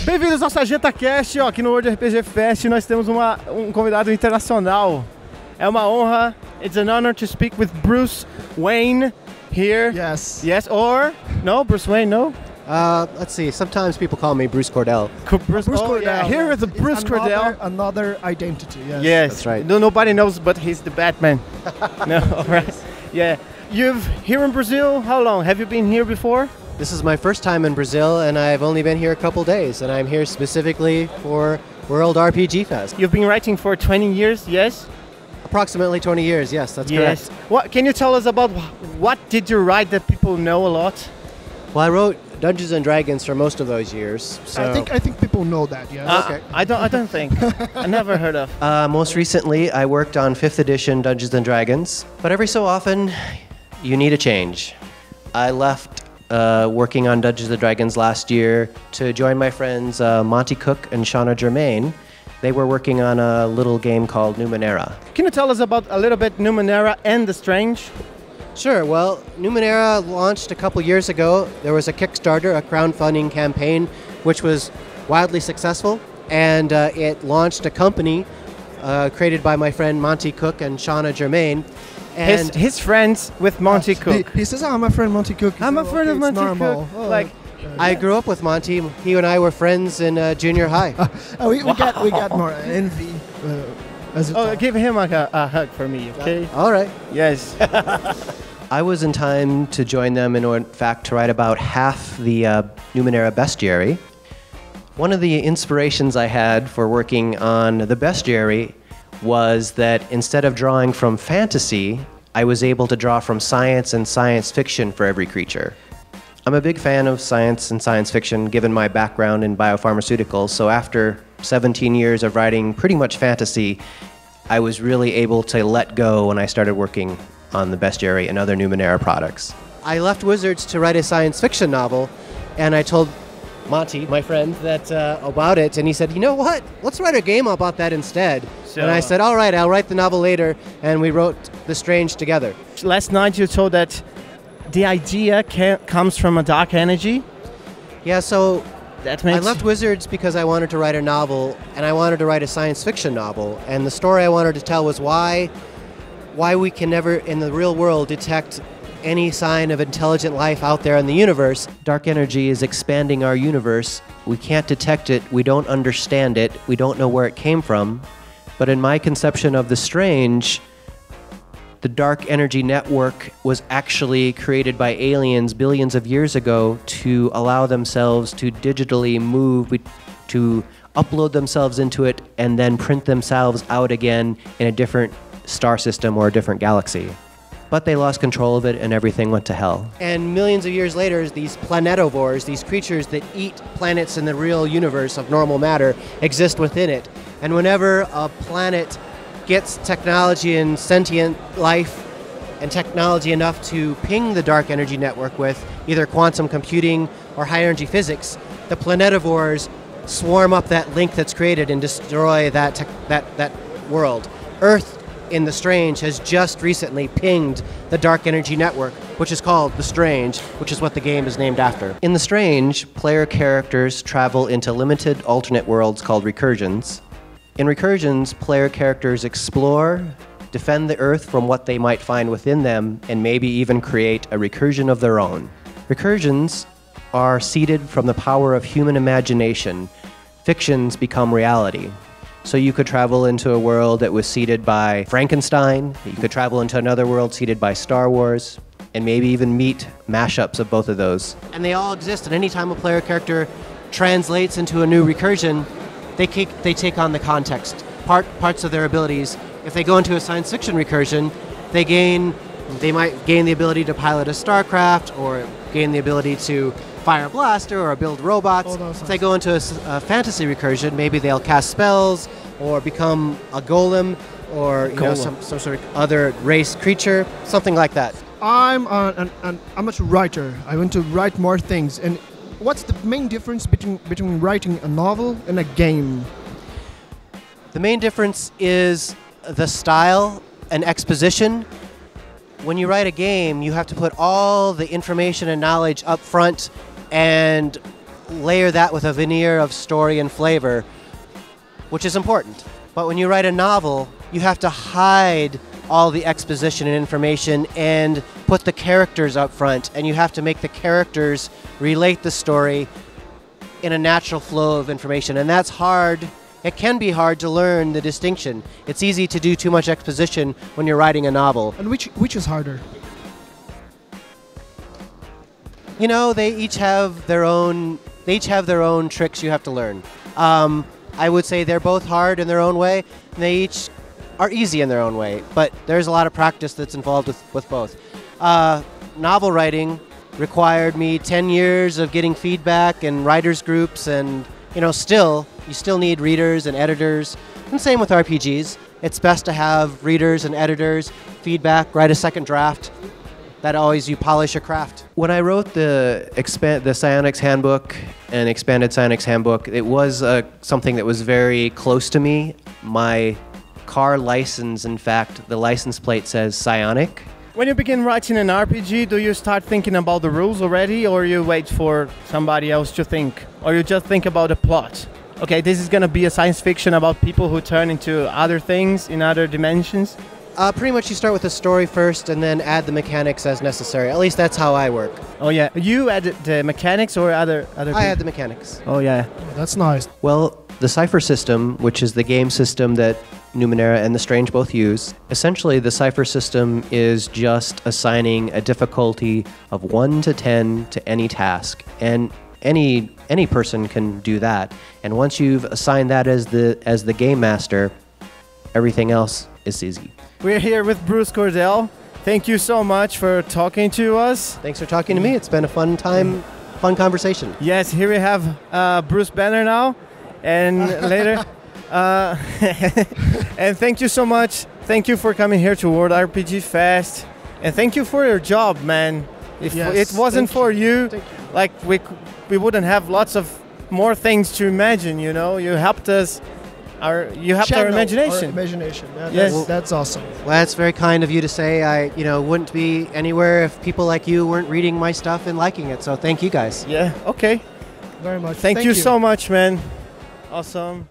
Bem-vindos ao Sarjeta Cast, ó, aqui no World RPG Fest nós temos um convidado internacional. É uma honra. It's an honor to speak with Bruce Wayne here. Yes. Yes, or no, Bruce Wayne, no? Let's see. Sometimes people call me Bruce Cordell. Bruce Cordell. Yeah. Here is the Bruce Cordell. Another identity. Yes. Yes, that's right. No, nobody knows, but he's the Batman. No, all right. Yeah. You've here in Brazil. How long? Have you been here before? This is my first time in Brazil, and I've only been here a couple days, and I'm here specifically for World RPG Fest. You've been writing for 20 years, yes? Approximately 20 years, yes, that's correct. What can you tell us about what did you write that people know a lot? Well, I wrote Dungeons and Dragons for most of those years. So I think people know that. Yes. Okay. I don't think. I never heard of. Most recently, I worked on 5th edition Dungeons and Dragons, but every so often, you need a change. I left working on Dungeons & Dragons last year to join my friends Monty Cook and Shauna Germain. They were working on a little game called Numenera. Can you tell us about a little bit Numenera and The Strange? Sure. Well, Numenera launched a couple years ago. There was a Kickstarter, a crowdfunding campaign, which was wildly successful, and it launched a company created by my friend Monty Cook and Shauna Germain. And his friends with Monty Cook. He says, "I'm a friend, Monty Cook." I'm a friend of Monty Cook. Oh, I grew up with Monty. He and I were friends in junior high. We got more envy. As give him a hug for me, okay? All right. Yes. I was in time to join them in fact to write about half the Numenera bestiary. One of the inspirations I had for working on the bestiary was that instead of drawing from fantasy, I was able to draw from science and science fiction for every creature. I'm a big fan of science and science fiction, given my background in biopharmaceuticals, so after 17 years of writing pretty much fantasy, I was really able to let go when I started working on the bestiary and other Numenera products. I left Wizards to write a science fiction novel, and I told Monty, my friend, that about it, and he said, "You know what? Let's write a game about that instead." And I said, "All right, I'll write the novel later," and we wrote The Strange together. Last night you told that the idea comes from a dark energy. Yeah, so that makes... I left Wizards because I wanted to write a novel, and I wanted to write a science fiction novel, and the story I wanted to tell was why we can never, in the real world, detect any sign of intelligent life out there in the universe. Dark energy is expanding our universe. We can't detect it. We don't understand it. We don't know where it came from. But in my conception of the strange, the dark energy network was actually created by aliens billions of years ago to allow themselves to digitally move, to upload themselves into it, and then print themselves out again in a different star system or a different galaxy. But they lost control of it and everything went to hell. And millions of years later, these planetovores, these creatures that eat planets in the real universe of normal matter, exist within it. And whenever a planet gets technology and sentient life and technology enough to ping the dark energy network with either quantum computing or high energy physics, the planetovores swarm up that link that's created and destroy that world. Earth, in The Strange, has just recently pinged the dark energy network, which is called The Strange, which is what the game is named after. In The Strange, player characters travel into limited alternate worlds called recursions. In recursions, player characters explore, defend the Earth from what they might find within them, and maybe even create a recursion of their own. Recursions are seeded from the power of human imagination. Fictions become reality. So you could travel into a world that was seeded by Frankenstein, you could travel into another world seeded by Star Wars, and maybe even meet mashups of both of those. And they all exist, and any time a player character translates into a new recursion, they take on the context, parts of their abilities. If they go into a science fiction recursion, they might gain the ability to pilot a starcraft, or gain the ability to fire a blaster or build robots. If they go into a fantasy recursion, maybe they'll cast spells or become a golem or some sort of other race creature, something like that. I'm an amateur writer. I want to write more things. And what's the main difference between writing a novel and a game? The main difference is the style and exposition. When you write a game, you have to put all the information and knowledge up front and layer that with a veneer of story and flavor, which is important. But when you write a novel, you have to hide all the exposition and information and put the characters up front, and you have to make the characters relate the story in a natural flow of information, and that's hard. It can be hard to learn the distinction. It's easy to do too much exposition when you're writing a novel. And which is harder? You know, they each have their own tricks you have to learn. I would say they're both hard in their own way, and they each are easy in their own way, but there's a lot of practice that's involved with both. Novel writing required me 10 years of getting feedback and writers groups, and you still need readers and editors, and same with RPGs. It's best to have readers and editors, feedback, write a second draft. That always you polish your craft. When I wrote the Psionics Handbook and Expanded Psionics Handbook, it was something that was very close to me. My car license, in fact, the license plate says Psionic. When you begin writing an RPG, do you start thinking about the rules already, or you wait for somebody else to think? Or you just think about the plot? Okay, this is going to be a science fiction about people who turn into other things in other dimensions? Pretty much you start with the story first and then add the mechanics as necessary. At least that's how I work. Oh yeah, you added the mechanics or other people? I add the mechanics. Oh yeah. Oh, that's nice. Well, the Cypher system, which is the game system that Numenera and The Strange both use, essentially the Cypher system is just assigning a difficulty of 1 to 10 to any task, and any person can do that. And once you've assigned that as the game master, everything else is easy. We're here with Bruce Cordell. Thank you so much for talking to us. Thanks for talking to me. It's been a fun conversation. Yes, here we have Bruce Banner now, and later. And thank you so much. Thank you for coming here to World RPG Fest, and thank you for your job, man. If it wasn't for you, like we wouldn't have lots of more things to imagine. You know, you helped us. You helped our imagination. Our imagination. Yes. That's awesome. Well, that's very kind of you to say. I wouldn't be anywhere if people like you weren't reading my stuff and liking it. So thank you guys. Yeah. Okay. Very much. Thank you so much, man. Awesome.